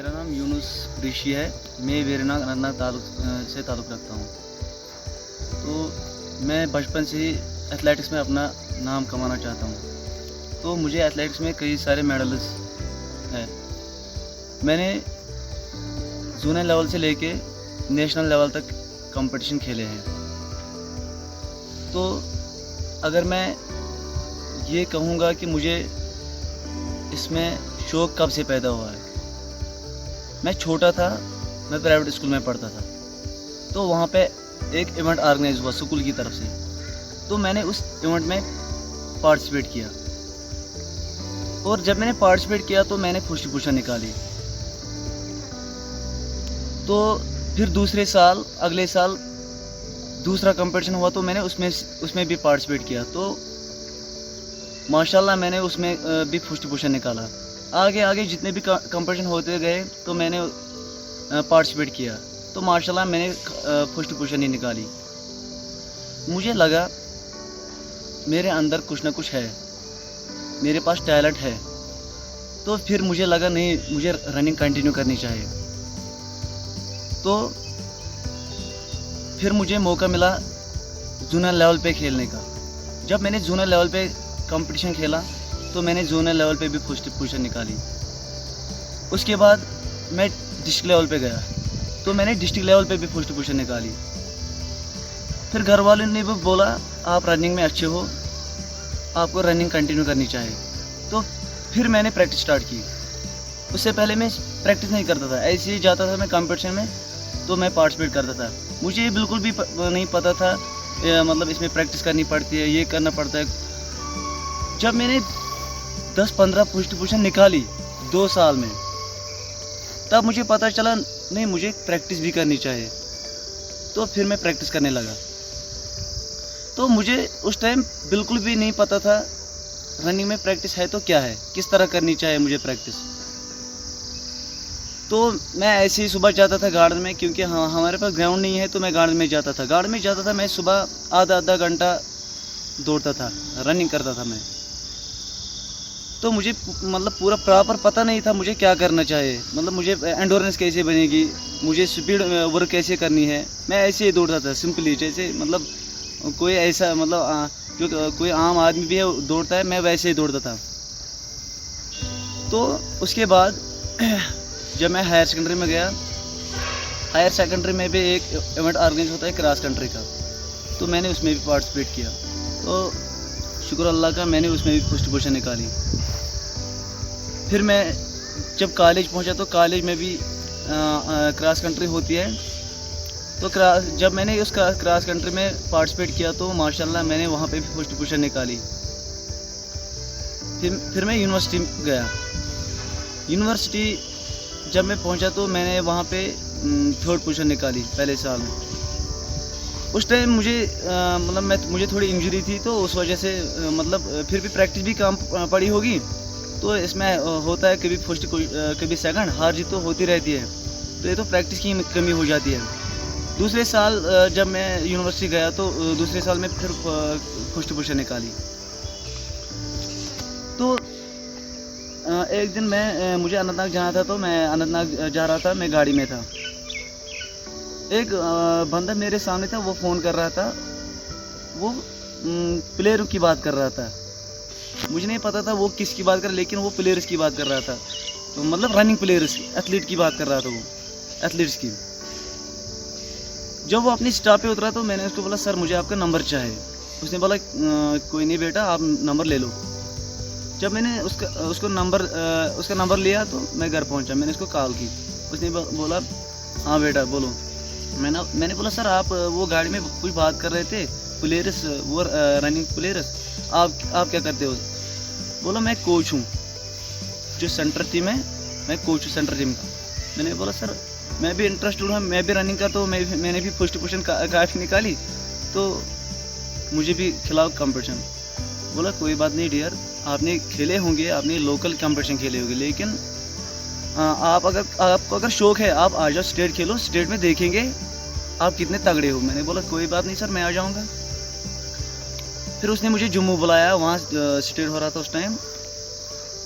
मेरा नाम यूनुस ऋषि है। मैं वेरना अनंतनाग से ताल्लुक़ रखता हूँ। तो मैं बचपन से ही एथलेटिक्स में अपना नाम कमाना चाहता हूँ। तो मुझे एथलेटिक्स में कई सारे मेडल्स हैं। मैंने जोनल लेवल से लेके नेशनल लेवल तक कंपटीशन खेले हैं। तो अगर मैं ये कहूँगा कि मुझे इसमें शौक़ कब से पैदा हुआ है, मैं छोटा था, मैं प्राइवेट स्कूल में पढ़ता था। तो वहाँ पे एक इवेंट ऑर्गेनाइज हुआ स्कूल की तरफ से, तो मैंने उस इवेंट में पार्टिसिपेट किया। और जब मैंने पार्टिसिपेट किया तो मैंने फर्स्ट पोजीशन निकाली। तो फिर दूसरे साल, अगले साल दूसरा कंपटीशन हुआ तो मैंने उसमें भी पार्टिसिपेट किया। तो माशाल्लाह मैंने उसमें भी फर्स्ट पोजीशन निकाला। आगे जितने भी कंपटीशन होते गए तो मैंने पार्टिसिपेट किया, तो माशाल्लाह मैंने फर्स्ट पोजीशन ही निकाली। मुझे लगा मेरे अंदर कुछ ना कुछ है, मेरे पास टैलेंट है। तो फिर मुझे लगा नहीं, मुझे रनिंग कंटिन्यू करनी चाहिए। तो फिर मुझे मौका मिला जोनल लेवल पे खेलने का। जब मैंने जोनल लेवल पे कंपटीशन खेला तो मैंने जोनल लेवल पे भी फर्स्ट पोजीशन निकाली। उसके बाद मैं डिस्ट्रिक्ट लेवल पे गया तो मैंने डिस्ट्रिक्ट लेवल पे भी फर्स्ट पोजीशन निकाली। फिर घर वालों ने भी बोला आप रनिंग में अच्छे हो, आपको रनिंग कंटिन्यू करनी चाहिए। तो फिर मैंने प्रैक्टिस स्टार्ट की। उससे पहले मैं प्रैक्टिस नहीं करता था, ऐसे ही जाता था मैं कंपटीशन में, तो मैं पार्टिसिपेट करता था। मुझे बिल्कुल भी नहीं पता था मतलब इसमें प्रैक्टिस करनी पड़ती है, ये करना पड़ता है। जब मैंने 10-15 फर्स्ट पोजीशन निकाली 2 साल में, तब मुझे पता चला नहीं, मुझे प्रैक्टिस भी करनी चाहिए। तो फिर मैं प्रैक्टिस करने लगा। तो मुझे उस टाइम बिल्कुल भी नहीं पता था रनिंग में प्रैक्टिस है तो क्या है, किस तरह करनी चाहिए मुझे प्रैक्टिस। तो मैं ऐसे ही सुबह जाता था गार्डन में, क्योंकि हमारे पास ग्राउंड नहीं है, तो मैं गार्डन में जाता था। गार्डन में जाता था मैं, सुबह आधा घंटा दौड़ता था, रनिंग करता था मैं। तो मुझे मतलब पूरा प्रॉपर पता नहीं था मुझे क्या करना चाहिए, मतलब मुझे एंडोरेंस कैसे बनेगी, मुझे स्पीड वर्क कैसे करनी है। मैं ऐसे ही दौड़ता था सिंपली, जैसे मतलब कोई ऐसा मतलब जो कोई आम आदमी भी है दौड़ता है, मैं वैसे ही दौड़ता था। तो उसके बाद जब मैं हायर सेकेंडरी में गया, हायर सेकेंडरी में भी एक इवेंट ऑर्गेनाइज होता है क्रॉस कंट्री का, तो मैंने उसमें भी पार्टिसिपेट किया। तो शुक्र अल्लाह का, मैंने उसमें भी फर्स्ट पोजीशन निकाली। फिर मैं जब कॉलेज पहुंचा तो कॉलेज में भी क्रॉस कंट्री होती है। तो जब मैंने उस क्रॉस कंट्री में पार्टिसिपेट किया तो माशाल्लाह मैंने वहाँ पे भी फर्स्ट पोजीशन निकाली। फिर मैं यूनिवर्सिटी गया। यूनिवर्सिटी जब मैं पहुंचा तो मैंने वहाँ पे 3rd पोजीशन निकाली पहले साल में। उस टाइम मुझे मतलब मुझे थोड़ी इंजरी थी, तो उस वजह से मतलब फिर भी प्रैक्टिस भी कम पड़ी होगी। तो इसमें होता है कभी फर्स्ट कभी सेकंड, हार जीत तो होती रहती है। तो ये तो प्रैक्टिस की कमी हो जाती है। दूसरे साल जब मैं यूनिवर्सिटी गया तो दूसरे साल में फिर फर्स्ट पोजीशन निकाली। तो एक दिन मुझे अनंतनाग जाना था, तो मैं अनंतनाग जा रहा था, मैं गाड़ी में था। एक बंदा मेरे सामने था, वो फ़ोन कर रहा था, वो प्लेयर की बात कर रहा था। मुझे नहीं पता था वो किसकी बात कर रहा, लेकिन वो प्लेयर्स की बात कर रहा था। तो मतलब रनिंग प्लेयर्स, एथलीट की बात कर रहा था, वो एथलीट्स की। जब वो अपनी स्टॉप पे उतरा तो मैंने उसको बोला सर मुझे आपका नंबर चाहिए। उसने बोला कोई नहीं बेटा, आप नंबर ले लो। जब मैंने उसका नंबर लिया तो मैं घर पहुंचा, मैंने उसको कॉल की। उसने बोला हाँ बेटा बोलो। मैंने बोला सर आप वो गाड़ी में कुछ बात कर रहे थे, प्लेयर्स, वो रनिंग प्लेयर्स, आप क्या करते हो? बोला मैं कोच हूँ, जो सेंटर टीम है, मैं कोच हूँ सेंटर टीम का। मैंने बोला सर मैं भी इंटरेस्टेड हूँ, मैं भी रनिंग का, तो मैंने भी फर्स्ट पोजीशन काफ़ी निकाली, तो मुझे भी खिलाओ कंपटीशन। बोला कोई बात नहीं डियर, आपने खेले होंगे, आपने लोकल कंपटीशन खेले होंगे, लेकिन आपको अगर शौक़ है आप आ जाओ, स्टेट खेलो, स्टेट में देखेंगे आप कितने तगड़े हो। मैंने बोला कोई बात नहीं सर, मैं आ जाऊँगा। फिर उसने मुझे जम्मू बुलाया, वहाँ स्टेट हो रहा था उस टाइम।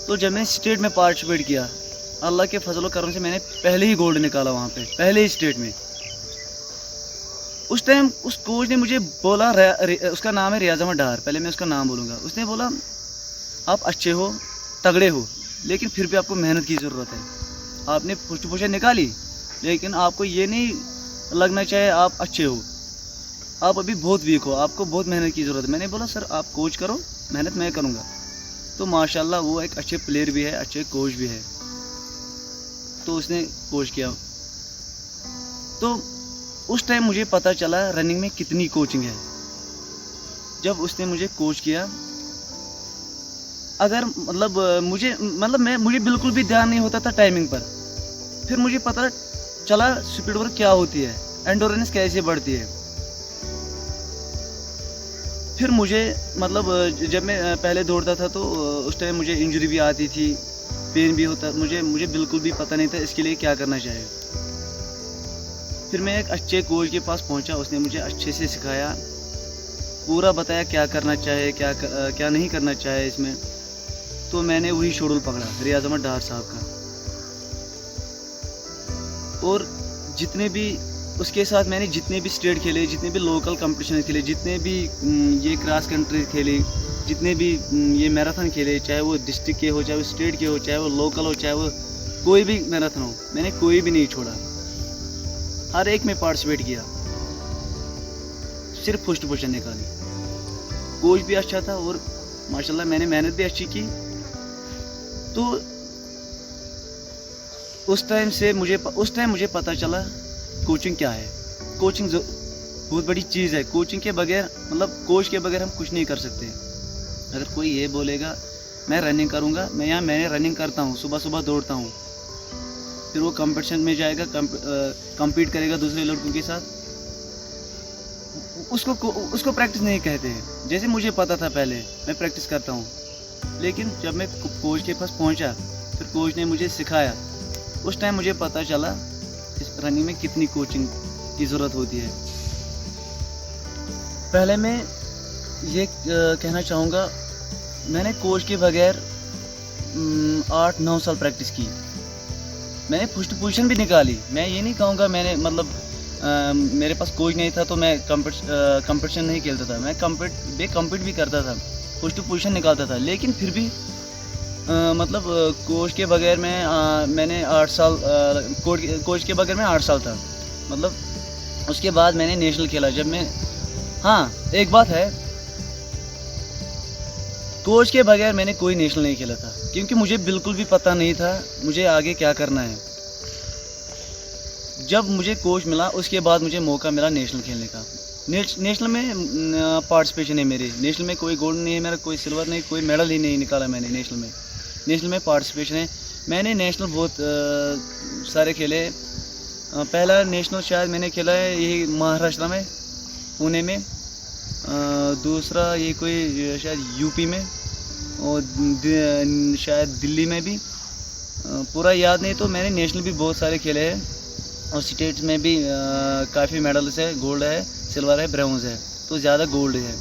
तो जब मैं स्टेट में पार्टिसिपेट किया अल्लाह के फजल व करम से मैंने पहले ही गोल्ड निकाला वहाँ पे, पहले ही स्टेट में। उस टाइम उस कोच ने मुझे बोला, उसका नाम है रियाज अहमद डार, पहले मैं उसका नाम बोलूँगा। उसने बोला आप अच्छे हो, तगड़े हो, लेकिन फिर भी आपको मेहनत की ज़रूरत है। आपने पुष्ट पोषण निकाली, लेकिन आपको ये नहीं लगना चाहिए आप अच्छे हो, आप अभी बहुत वीक हो, आपको बहुत मेहनत की ज़रूरत है। मैंने बोला सर आप कोच करो, मेहनत मैं करूँगा। तो माशाल्लाह वो एक अच्छे प्लेयर भी है, अच्छे कोच भी है, तो उसने कोच किया। तो उस टाइम मुझे पता चला रनिंग में कितनी कोचिंग है। जब उसने मुझे कोच किया, अगर मुझे बिल्कुल भी ध्यान नहीं होता था टाइमिंग पर। फिर मुझे पता चला स्पीड वर्क क्या होती है, एंडोरेंस कैसे बढ़ती है। फिर मुझे जब मैं पहले दौड़ता था तो उस टाइम मुझे इंजरी भी आती थी, पेन भी होता, मुझे बिल्कुल भी पता नहीं था इसके लिए क्या करना चाहिए। फिर मैं एक अच्छे कोच के पास पहुंचा, उसने मुझे अच्छे से सिखाया, पूरा बताया क्या करना चाहिए, क्या नहीं करना चाहिए इसमें। तो मैंने वही शेड्यूल पकड़ा रियाज अहमद डार साहब का, और उसके साथ मैंने जितने भी स्टेट खेले, जितने भी लोकल कंपटीशन खेले, जितने भी ये क्रॉस कंट्री खेले, जितने भी ये मैराथन खेले, चाहे वो डिस्ट्रिक्ट के हो, चाहे वो स्टेट के हो, चाहे वो लोकल हो, चाहे वो कोई भी मैराथन हो, मैंने कोई भी नहीं छोड़ा। हर एक में पार्टिसिपेट किया, सिर्फ फर्स्ट पोजीशन निकाली। कोच भी अच्छा था और माशाल्लाह मैंने मेहनत भी अच्छी की। तो उस टाइम मुझे पता चला कोचिंग क्या है। कोचिंग बहुत बड़ी चीज़ है। कोचिंग के बगैर, कोच के बगैर हम कुछ नहीं कर सकते। अगर कोई ये बोलेगा मैं रनिंग करूँगा, मैंने रनिंग करता हूँ, सुबह सुबह दौड़ता हूँ, फिर वो कंपटीशन में जाएगा, compete करेगा दूसरे लड़कों के साथ, उसको प्रैक्टिस नहीं कहते हैं। जैसे मुझे पता था पहले, मैं प्रैक्टिस करता हूँ, लेकिन जब मैं कोच के पास पहुँचा, फिर कोच ने मुझे सिखाया, उस टाइम मुझे पता चला इस रनिंग में कितनी कोचिंग की ज़रूरत होती है। पहले मैं ये कहना चाहूँगा, मैंने कोच के बगैर 8-9 साल प्रैक्टिस की। मैंने फर्स्ट पोजीशन भी निकाली। मैं ये नहीं कहूँगा मैंने मेरे पास कोच नहीं था तो मैं कंपटीशन नहीं खेलता था। मैं कम्पीट भी करता था, फर्स्ट पोजीशन निकालता था, लेकिन फिर भी कोच के बगैर मैंने 8 साल कोच के बगैर मैं 8 साल था। उसके बाद मैंने नेशनल खेला। हाँ, एक बात है, कोच के बगैर मैंने कोई नेशनल नहीं खेला था, क्योंकि मुझे बिल्कुल भी पता नहीं था मुझे आगे क्या करना है। जब मुझे कोच मिला, उसके बाद मुझे मौका मिला नेशनल खेलने का। नेशनल में पार्टिसिपेशन है मेरे। नेशनल में कोई गोल्ड नहीं है मेरा, कोई सिल्वर नहीं, कोई मेडल ही नहीं निकाला मैंने नेशनल में पार्टिसिपेशन है। मैंने नेशनल बहुत सारे खेले। पहला नेशनल शायद मैंने खेला है यही महाराष्ट्र में, पुणे में। दूसरा ये कोई शायद यूपी में, और शायद दिल्ली में भी, पूरा याद नहीं। तो मैंने नेशनल भी बहुत सारे खेले हैं, और स्टेट्स में भी काफ़ी मेडल्स है, गोल्ड है, सिल्वर है, ब्रॉन्ज है, तो ज़्यादा गोल्ड है।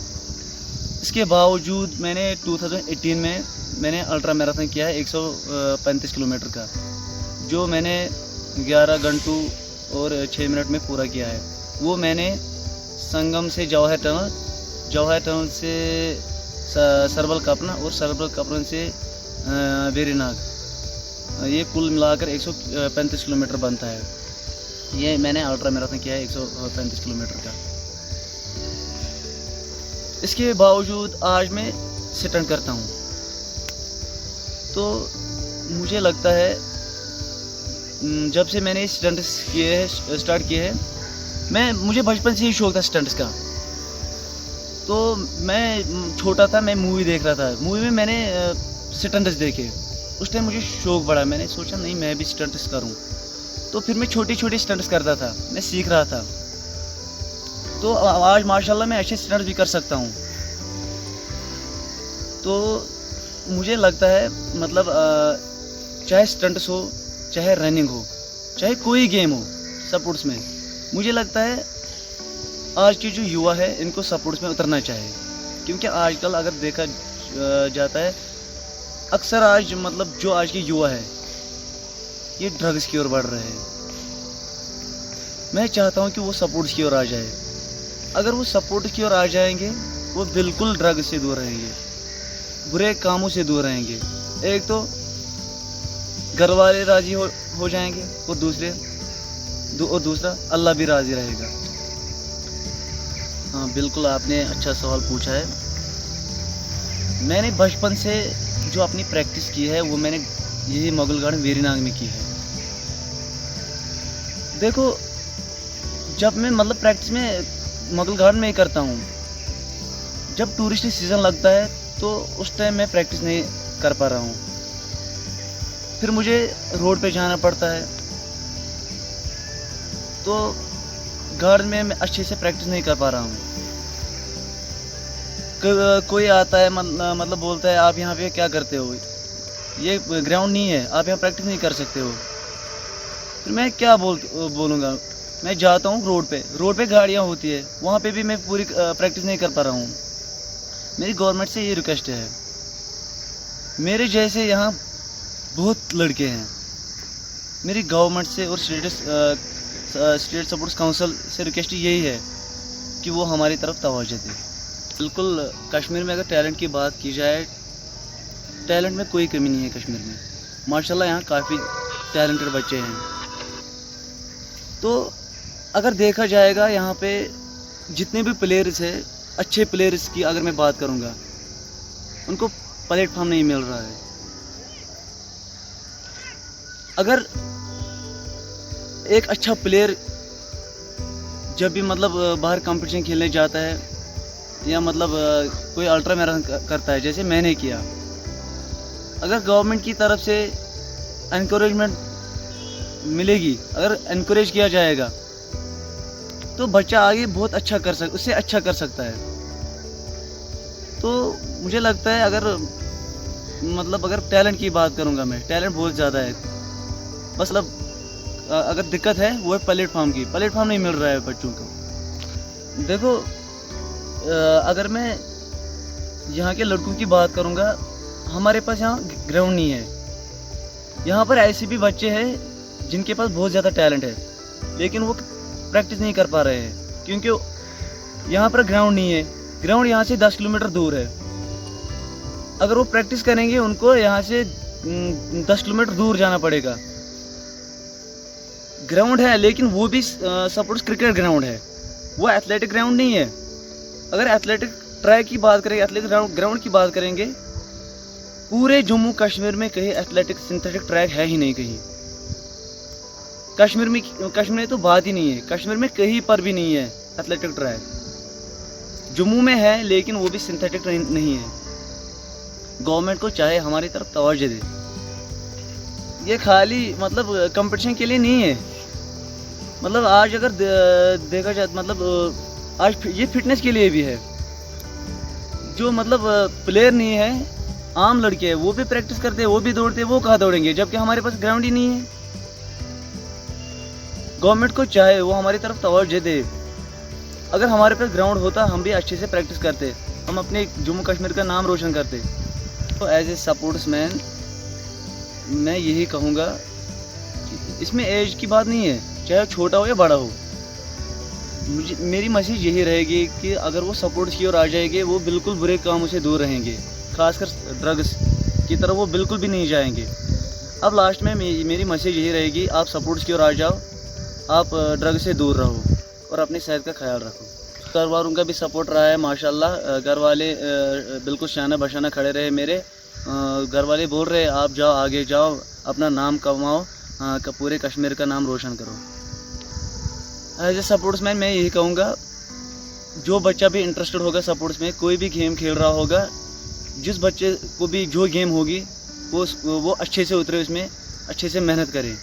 इसके बावजूद मैंने 2018 में मैंने अल्ट्रा मैराथन किया है 135 किलोमीटर का, जो मैंने 11 घंटों और 6 मिनट में पूरा किया है। वो मैंने संगम से जवाहर टनल से सरबल कपना, और सरबल कपन से वेरीनाग, ये कुल मिलाकर 135 किलोमीटर बनता है। ये मैंने अल्ट्रा मैराथन किया है 135 किलोमीटर का। इसके बावजूद आज मैं स्टंट करता हूँ। तो मुझे लगता है जब से मैंने स्टंट स्टार्ट किए हैं, मुझे बचपन से ही शौक था स्टंट्स का। तो मैं छोटा था, मैं मूवी देख रहा था। मूवी में मैंने स्टंट्स देखे, उस टाइम मुझे शौक बढ़ा। मैंने सोचा नहीं मैं भी स्टंट्स करूं। तो फिर मैं छोटे छोटे स्टंट्स करता था, मैं सीख रहा था। तो आज माशाल्लाह मैं अच्छे स्टंट्स भी कर सकता हूं। तो मुझे लगता है चाहे स्टंट्स हो, चाहे रनिंग हो, चाहे कोई गेम हो स्पोर्ट्स में, मुझे लगता है आज की जो युवा है इनको स्पोर्ट्स में उतरना चाहिए। क्योंकि आजकल अगर देखा जाता है, अक्सर आज जो आज की युवा है ये ड्रग्स की ओर बढ़ रहे हैं। मैं चाहता हूँ कि वो सपोर्ट्स की ओर आ जाए। अगर वो सपोर्ट की ओर आ जाएंगे, वो बिल्कुल ड्रग से दूर रहेंगे, बुरे कामों से दूर रहेंगे। एक तो घर वाले राजी हो जाएंगे और दूसरा अल्लाह भी राजी रहेगा। हाँ बिल्कुल, आपने अच्छा सवाल पूछा है। मैंने बचपन से जो अपनी प्रैक्टिस की है वो मैंने यही मुगल गार्डन वेरीनाग में की है। देखो, जब मैं मतलब प्रैक्टिस में मुगल गार्डन में ही करता हूँ। जब टूरिस्ट सीज़न लगता है तो उस टाइम मैं प्रैक्टिस नहीं कर पा रहा हूँ, फिर मुझे रोड पे जाना पड़ता है, तो गार्डन में मैं अच्छे से प्रैक्टिस नहीं कर पा रहा हूँ। कोई आता है मतलब बोलता है आप यहाँ पे क्या करते हो, ये ग्राउंड नहीं है, आप यहाँ प्रैक्टिस नहीं कर सकते हो। फिर मैं क्या बोलूँगा। मैं जाता हूँ रोड पे गाड़ियाँ होती है, वहाँ पे भी मैं पूरी प्रैक्टिस नहीं कर पा रहा हूँ। मेरी गवर्नमेंट से ये रिक्वेस्ट है, मेरे जैसे यहाँ बहुत लड़के हैं। मेरी गवर्नमेंट से और स्टेट सपोर्ट्स काउंसिल से रिक्वेस्ट यही है कि वो हमारी तरफ तवज्जो दे। बिल्कुल, कश्मीर में अगर टैलेंट की बात की जाए, टैलेंट में कोई कमी नहीं है कश्मीर में। माशाल्लाह यहाँ काफ़ी टैलेंटेड बच्चे हैं। तो अगर देखा जाएगा यहाँ पे जितने भी प्लेयर्स हैं, अच्छे प्लेयर्स की अगर मैं बात करूँगा, उनको प्लेटफॉर्म नहीं मिल रहा है। अगर एक अच्छा प्लेयर जब भी मतलब बाहर कंपटीशन खेलने जाता है या मतलब कोई अल्ट्रा मैराथन करता है, जैसे मैंने किया, अगर गवर्नमेंट की तरफ से एनकरेजमेंट मिलेगी, अगर एनकरेज किया जाएगा, तो बच्चा आगे बहुत अच्छा उससे अच्छा कर सकता है। तो मुझे लगता है अगर टैलेंट की बात करूँगा मैं, टैलेंट बहुत ज़्यादा है, बस अगर दिक्कत है वो है प्लेटफॉर्म नहीं मिल रहा है बच्चों को। देखो, अगर मैं यहाँ के लड़कों की बात करूँगा, हमारे पास यहाँ ग्राउंड नहीं है। यहाँ पर ऐसे भी बच्चे हैं जिनके पास बहुत ज़्यादा टैलेंट है, लेकिन वो प्रैक्टिस नहीं कर पा रहे हैं क्योंकि यहाँ पर ग्राउंड नहीं है। ग्राउंड यहाँ से 10 किलोमीटर दूर है। अगर वो प्रैक्टिस करेंगे, उनको यहाँ से 10 किलोमीटर दूर जाना पड़ेगा। ग्राउंड है, लेकिन वो भी सपोर्ट्स क्रिकेट ग्राउंड है, वो एथलेटिक ग्राउंड नहीं है। अगर एथलेटिक ट्रैक की बात करेंगे, एथलेटिक ग्राउंड की बात करेंगे, पूरे जम्मू कश्मीर में कहीं एथलेटिक सिंथेटिक ट्रैक है ही नहीं कहीं। कश्मीर में तो बात ही नहीं है, कश्मीर में कहीं पर भी नहीं है एथलेटिक ट्रैक। जम्मू में है, लेकिन वो भी सिंथेटिक नहीं है। गवर्नमेंट को चाहे हमारी तरफ तवज्जो दे। ये खाली मतलब कंपटीशन के लिए नहीं है। मतलब आज अगर देखा जाए, मतलब आज ये फिटनेस के लिए भी है। जो मतलब प्लेयर नहीं है, आम लड़के हैं, वो भी प्रैक्टिस करते हैं, वो भी दौड़ते हैं, वो कहाँ दौड़ेंगे, जबकि हमारे पास ग्राउंड ही नहीं है। गवर्नमेंट को चाहे वो हमारी तरफ तवज्जो दे। अगर हमारे पास ग्राउंड होता, हम भी अच्छे से प्रैक्टिस करते, हम अपने जम्मू कश्मीर का नाम रोशन करते। तो एज ए सपोर्ट्समैन मैं यही कहूँगा कि इसमें एज की बात नहीं है, चाहे छोटा हो या बड़ा हो। मेरी मैसेज यही रहेगी कि अगर वो सपोर्ट्स की ओर आ जाएंगे, वो बिल्कुल बुरे कामों से दूर रहेंगे, खासकर ड्रग्स की तरफ वो बिल्कुल भी नहीं जाएंगे। अब लास्ट में मेरी मैसेज यही रहेगी, आप सपोर्ट्स की ओर आ जाओ, आप ड्रग से दूर रहो और अपनी सेहत का ख्याल रखो। घर वालों का भी सपोर्ट रहा है माशाल्लाह। घर वाले बिल्कुल शाना बशाना खड़े रहे मेरे। घर वाले बोल रहे आप जाओ, आगे जाओ, अपना नाम कमाओ, पूरे कश्मीर का नाम रोशन करो। एज ए सपोर्ट्समैन मैं यही कहूँगा, जो बच्चा भी इंटरेस्टेड होगा सपोर्ट्स में, कोई भी गेम खेल रहा होगा, जिस बच्चे को भी जो गेम होगी वो अच्छे से उतरे, उसमें अच्छे से मेहनत करें।